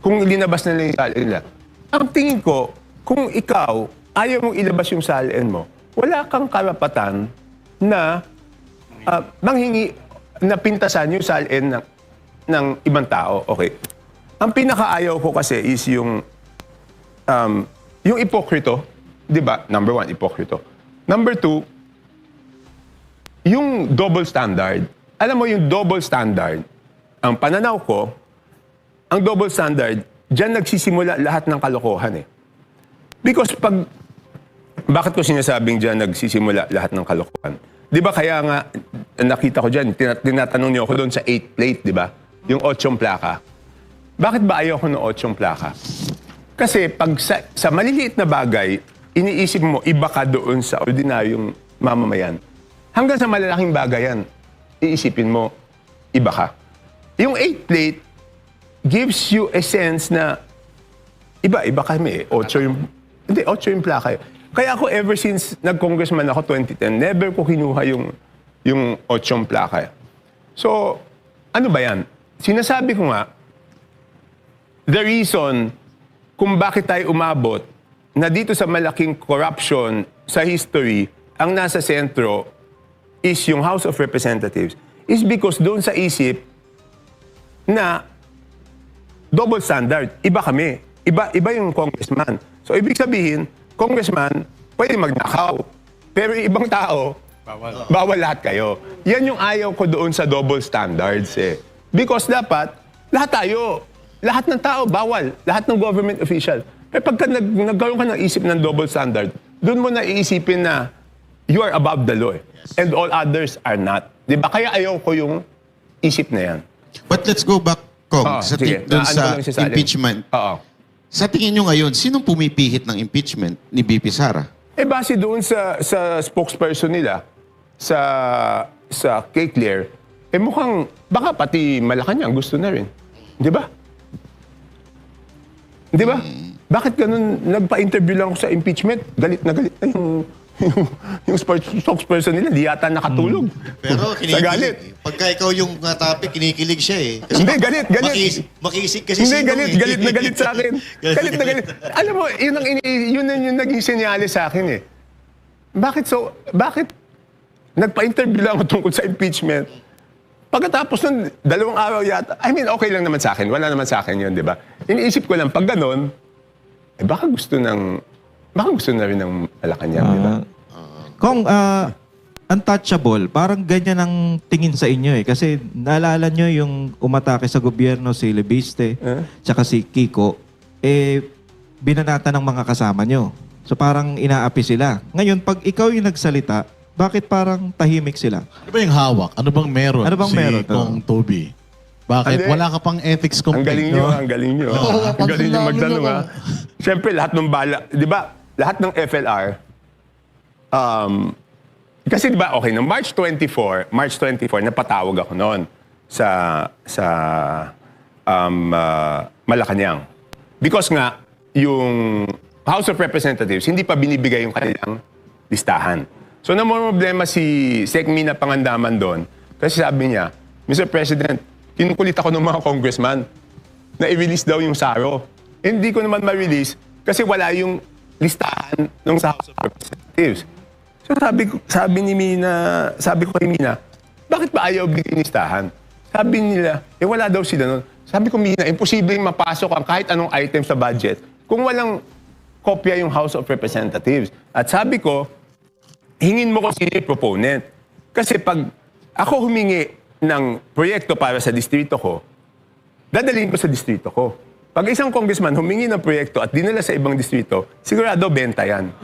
Kung linabas na lang yung SALN nila. Ang tingin ko, kung ikaw ayaw mong ilabas yung SALN mo, wala kang karapatan na manghingi na pintasan yung SALN ng ibang tao. Okay. Ang pinakaayaw ko kasi is yung ipokrito. Di ba? Number one, ipokrito. Number two, yung double standard. Alam mo, yung double standard, ang pananaw ko, ang double standard, dyan nagsisimula lahat ng kalokohan eh. Because bakit ko sinasabing dyan nagsisimula lahat ng kalokohan? Di ba kaya nga, nakita ko dyan, tinatanong niyo ako doon sa 8 plate, di ba? Yung 8 plaka. Bakit ba ayaw ko ng 8 plaka? Kasi pag sa maliliit na bagay, iniisip mo, iba ka doon sa ordinaryong mamamayan. Hanggang sa malalaking bagay yan, iisipin mo, iba ka. Yung 8 plate gives you a sense na Iba kami. 8 yung plaka. Kaya ako ever since nag-congressman ako 2010, never ko kinuha yung 8 plaka. So, ano ba yan? Sinasabi ko nga, the reason kung bakit tayo umabot na dito sa malaking corruption sa history, ang nasa sentro is yung House of Representatives, is because doon sa isip na double standard. Iba kami. Iba yung congressman. So, ibig sabihin, congressman, pwede magnakaw. Pero yung ibang tao, bawal lahat kayo. Yan yung ayaw ko doon sa double standards eh. Because dapat, lahat tayo, lahat ng tao, bawal. Lahat ng government official. Pero pagka nagkaroon ka ng isip ng double standard, doon mo na iisipin na you are above the law. And all others are not. Diba? Kaya ayaw ko yung isip na yan. But let's go back, Kong, Sige. dun Ano sa ko lang siya sa alin? impeachment. Oo. Sa tingin nyo ngayon, sinong pumipihit ng impeachment ni BP Sara? Eh base doon sa spokesperson nila, sa kay Claire, eh mukhang baka pati Malacanang gusto na rin. Di ba? Di ba? Bakit ganun nagpa-interview lang ako sa impeachment? Galit na yung spokesperson nila, di yata nakatulog. Pero sa galit. kinikilig. Pagka ikaw yung topic, kinikilig siya eh. Kasi Hindi, galit. Makisig kasi Hindi, sinong galit na galit sa akin. Galit na galit. Alam mo, yun yung naging senyales sa akin eh. Bakit nagpa-interview lang ako tungkol sa impeachment? Pagkatapos ng 2 araw yata, I mean, okay lang naman sa akin. Wala naman sa akin yun, di ba? Iniisip ko lang, pag ganon, eh baka gusto na rin ng Malacanang, di ba? Kung untouchable, parang ganyan ang tingin sa inyo eh. Kasi naalala nyo yung umatake sa gobyerno si Lebiste, tsaka si Kiko, eh binanata ng mga kasama nyo. So parang inaapi sila. Ngayon, pag ikaw yung nagsalita, bakit parang tahimik sila? Ano ba yung hawak? Ano bang meron Ano bang si meron? Kong Toby? Bakit? Hindi. Wala ka pang ethics Ang galing complaint? nyo, ang galing nyo. Ang galing nyo magtanong, ha? Siyempre, lahat ng bala, di ba, lahat ng FLR, kasi di ba, okay, no, March 24, napatawag ako noon sa Malacanang. Because nga, yung House of Representatives, hindi pa binibigay yung kanilang listahan. So, namumroblema si Sec. Mina Pangandaman doon. Kasi sabi niya, Mr. President, kinukulit ako ng mga congressman na i-release daw yung SARO. Hindi ko naman ma-release kasi wala yung listahan ng sa House of Representatives. So sabi ko kay Mina, bakit ba ayaw bigyan listahan? Sabi nila, wala daw sila nun. Sabi ko, Mina, imposible mapasok ang kahit anong item sa budget kung walang kopya yung House of Representatives. At sabi ko, hingin mo ko sino yung proponent. Kasi pag ako humingi ng proyekto para sa distrito ko, dadalhin ko sa distrito ko. Pag isang congressman humingi ng proyekto at dinala sa ibang distrito, sigurado benta yan.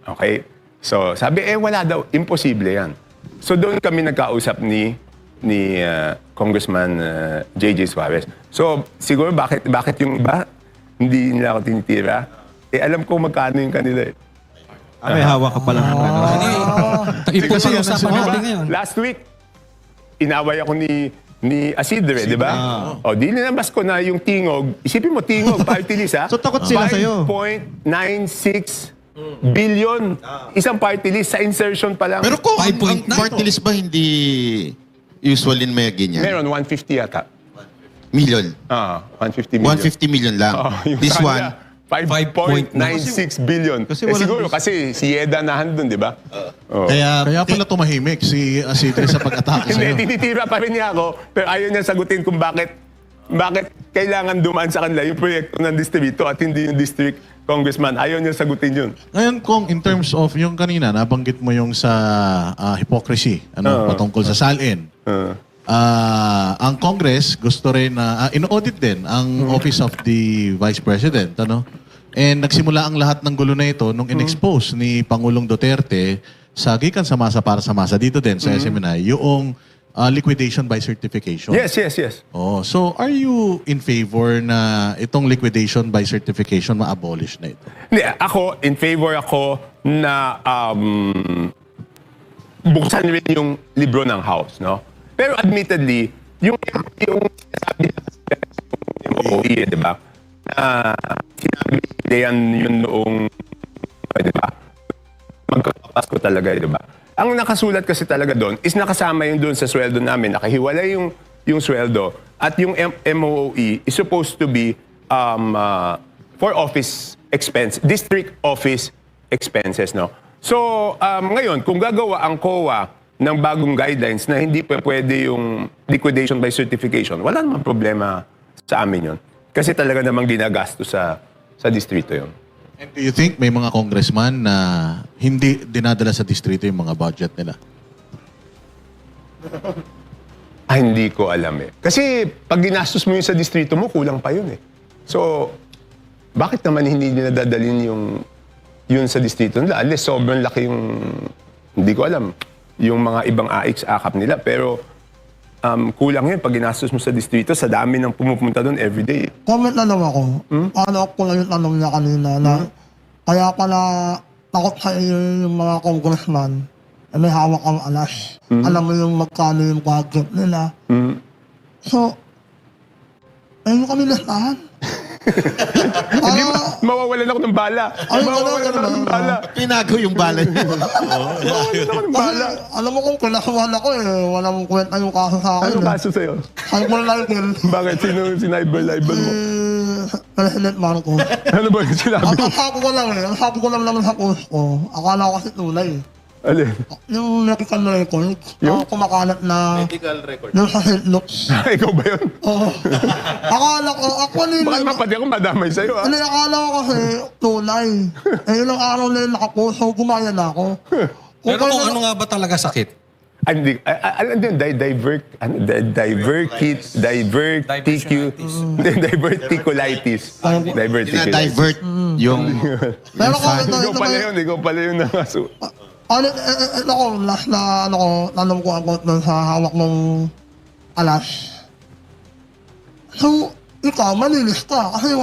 Okay? So, sabi, wala daw. Imposible yan. So, doon kami nagkausap ni Congressman J.J. Suarez. So, siguro bakit yung iba hindi nila ako tinitira? Alam ko magkano yung kanila eh. May hawak ka pala ng ano. Ipag-usapan natin ngayon. Last week, inaway ako ni Asidre, di ba? O, di nilabas ko na yung tingog. Isipin mo, tingog, party list, ha? So, takot sila sa'yo. 5.96 billion. Isang party list sa insertion pa lang. Pero kung ang 5.9 party list ba hindi usually may ganyan? Meron, 150 yata. Million. 150 million. 150 million lang. Yung This kanya, one, 5.96 billion. Kasi Eh, walang siguro kasi si Yeda nahandun, di ba? Kaya pala tumahimik si Asidre sa pag-atake Hindi, sa'yo. tinitira pa rin niya ako, pero ayaw niya sagutin kung bakit kailangan dumaan sa kanila yung proyekto ng distrito at hindi yung district congressman. Ayaw niya sagutin yun. Ngayon, Kong, in terms of yung kanina, nabanggit mo yung sa hypocrisy, patungkol sa salin. Ang Congress gusto rin na in-audit din ang Office of the Vice President, ano? And nagsimula ang lahat ng gulo na ito nung in-expose ni Pangulong Duterte sa gikan sa masa para sa masa dito din sa SMNI yung liquidation by certification. Yes. Oh, so are you in favor na itong liquidation by certification ma-abolish na ito? Hindi, ako, in favor ako na buksan rin yung libro ng House, no? Pero admittedly, yung sabi yung OE, di ba? Na sinabi ni yan yun noong, di ba? Magkapasko talaga, di ba? Ang nakasulat kasi talaga doon is nakasama yun doon sa sweldo namin. Nakahiwalay yung sweldo. At yung MOE is supposed to be for office expense, district office expenses, no? So, ngayon, kung gagawa ang COA ng bagong guidelines na hindi pa pwede yung liquidation by certification, wala namang problema sa amin yun. Kasi talaga namang ginagasto sa distrito yun. And do you think may mga congressman na hindi dinadala sa distrito yung mga budget nila? Hindi ko alam eh. Kasi pag ginastos mo yun sa distrito mo, kulang pa yun eh. So, bakit naman hindi nila dadalhin yun sa distrito nila? Unless sobrang laki yung, hindi ko alam, yung mga ibang AX-AKAP nila. Pero kulang yun pag ginastos mo sa distrito, sa dami ng pumupunta doon everyday. Comment na lang ako. Paano ko lang yung tanong niya kanina na kaya pala takot sa iyo yung mga congressman may hawak ang alas. Alam mo yung magkano yung budget nila. So, ayun kami listahan. Hindi mawawalan ako ng bala. Mawawalan ako ng bala. Pinagaw yung bala niya. Mawawalan ako ng bala. Alam mo kung kinasuhan ako walang kwenta yung kaso sa akin. Anong kaso sa'yo? Ay ko lang yun. Bakit? Sino sinibel-libel mo? President Marcos. Ano ba yung sinabi mo? Ang sabi ko lang ang sabi ko lang naman sa post ko, akala ko kasi tunay Alin? Yung medical record, Yung? kumakalat na medical record. Yung sa headlocks. Ikaw ba yun? Oo. Akala ko, ako Bakit mapati ako madamay sa'yo, ha? Ano, akala ko kasi tunay. Ilang araw na yung nakapost, so gumaya na ako. Pero kung ano nga ba talaga sakit? Hindi. Alam din, diverticulitis. Diverticulitis. Divert yung... Pero kung Ikaw pala yun na kaso. ako, last na, tanong ko ako dun sa hawak ng alas. So, ikaw, manilis ka. Kasi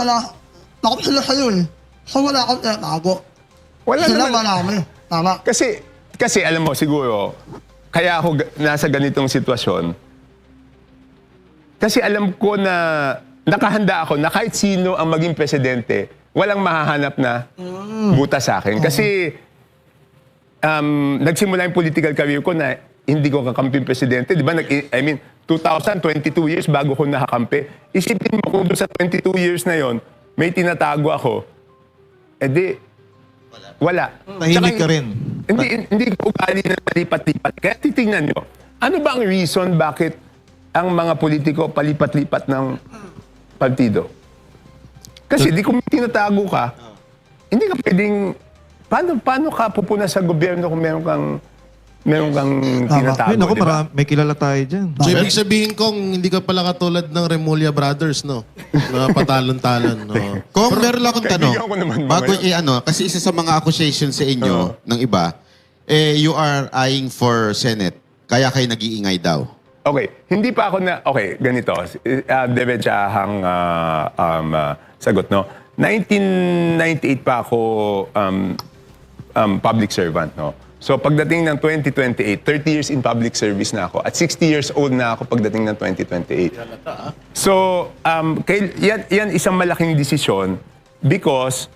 takot sila sa'yo eh. So, wala kang tinatago. Wala Sila naman. marami. Tama. Kasi alam mo, siguro, kaya ako nasa ganitong sitwasyon, kasi alam ko na nakahanda ako na kahit sino ang maging presidente, walang mahahanap na buta sa akin. Kasi nagsimula yung political career ko na hindi ko kakamping presidente. Di ba? 2022 years bago ko nakakampi. Isipin mo kung doon sa 22 years na yon may tinatago ako. Wala. Tahimik ka rin. Hindi ko ugali na palipat-lipat. Kaya titingnan nyo, ano ba ang reason bakit ang mga politiko palipat-lipat ng partido? Kasi di kung tinatago ka, hindi ka pwedeng... Paano ka pupuna sa gobyerno kung meron kang tinatago, Ay, naku, di ba? may kilala tayo dyan. So, ibig sabihin kong hindi ka pala katulad ng Remulla Brothers, no? Na patalon-talon, no? Kung meron lang akong tanong, Kaibigan ko naman bago mamaya. kasi isa sa mga accusation sa inyo ng iba, you are eyeing for Senate. Kaya kayo nag-iingay daw. Okay, hindi pa ako na... Okay, ganito. Diretsahang sagot, no? 1998 pa ako public servant, no? So pagdating ng 2028, 30 years in public service na ako. At 60 years old na ako pagdating ng 2028. So, yan isang malaking desisyon because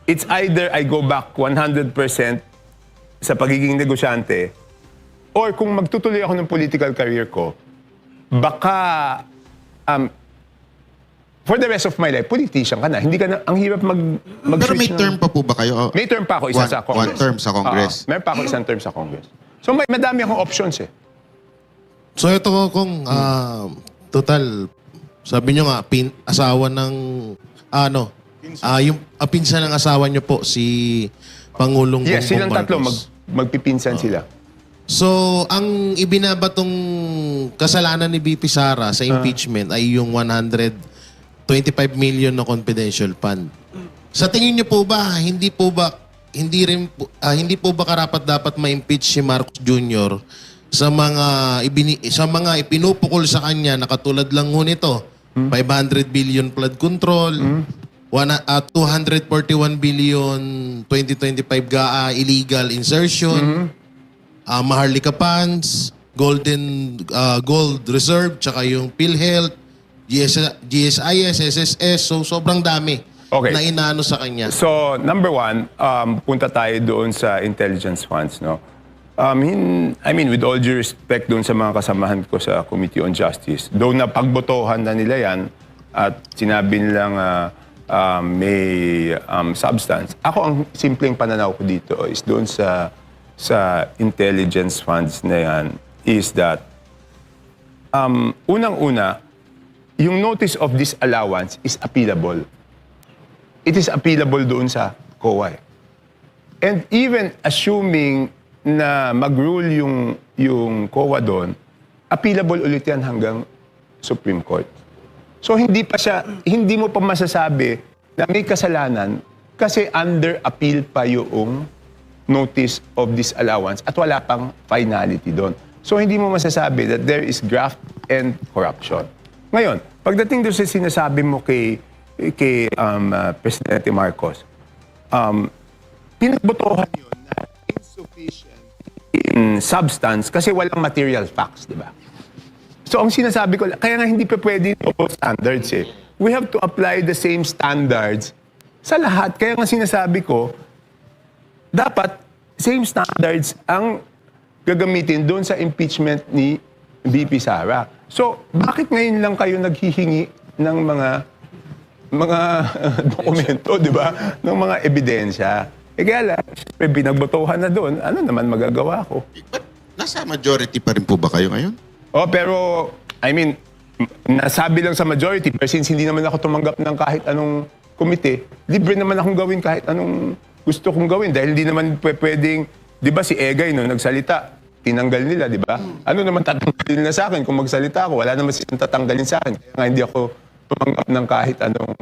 it's either I go back 100% sa pagiging negosyante or kung magtutuloy ako ng political career ko, baka for the rest of my life, politician ka na. Hindi ka na, ang hirap Pero may term pa po ba kayo? May term pa ako, isa sa Congress. One term sa Congress. Meron pa ako isang term sa Congress. So madami akong options eh. So ito ko kung total, sabi nyo nga, asawa ng, yung pinsan ng asawa nyo po, si Pangulong Yes, Bongbong silang tatlo, Marcos. magpipinsan sila. So, ang ibinabatong kasalanan ni BP Sara sa impeachment ay yung 125 million na confidential fund. Sa tingin niyo po ba, hindi po ba karapat-dapat ma-impeach si Marcos Jr. sa mga ipinupukol sa kanya na katulad lang ho nito, 500 billion flood control, 241 billion 2025 GAA illegal insertion, Maharlika funds, gold reserve, tsaka yung PhilHealth, GSIS, SSS, so sobrang dami Okay. na inaano sa kanya. So, number one, punta tayo doon sa intelligence funds, no? I mean, with all due respect doon sa mga kasamahan ko sa Committee on Justice, though na pagbotohan na nila yan at sinabi nilang may substance, ako ang simpleng pananaw ko dito is doon sa intelligence funds na yan is that unang-una, yung notice of disallowance is appealable. It is appealable doon sa COA. And even assuming na mag-rule yung COA doon, appealable ulit yan hanggang Supreme Court. So hindi mo pa masasabi na may kasalanan kasi under appeal pa yung notice of disallowance at wala pang finality doon. So hindi mo masasabi that there is graft and corruption. Ngayon, pagdating doon sa sinasabi mo kay Presidente Marcos, pinagbotohan yun na insufficient in substance kasi walang material facts, di ba? So ang sinasabi ko, kaya nga hindi pa pwede double standards eh. We have to apply the same standards sa lahat. Kaya nga sinasabi ko, dapat same standards ang gagamitin doon sa impeachment ni VP Sara. So, bakit ngayon lang kayo naghihingi ng mga dokumento, di ba? Ng mga ebidensya. Kaya lang, pinagbotohan na doon, ano naman magagawa ko? But nasa majority pa rin po ba kayo ngayon? Oh, pero, I mean, nasabi lang sa majority, pero since hindi naman ako tumanggap ng kahit anong komite, libre naman akong gawin kahit anong gusto kong gawin. Dahil hindi naman pwedeng, di ba si Egay, no, nagsalita, tinanggal nila, di ba? Ano naman tatanggalin nila sa akin kung magsalita ako? Wala naman silang tatanggalin sa akin. Kaya nga hindi ako tumanggap ng kahit anong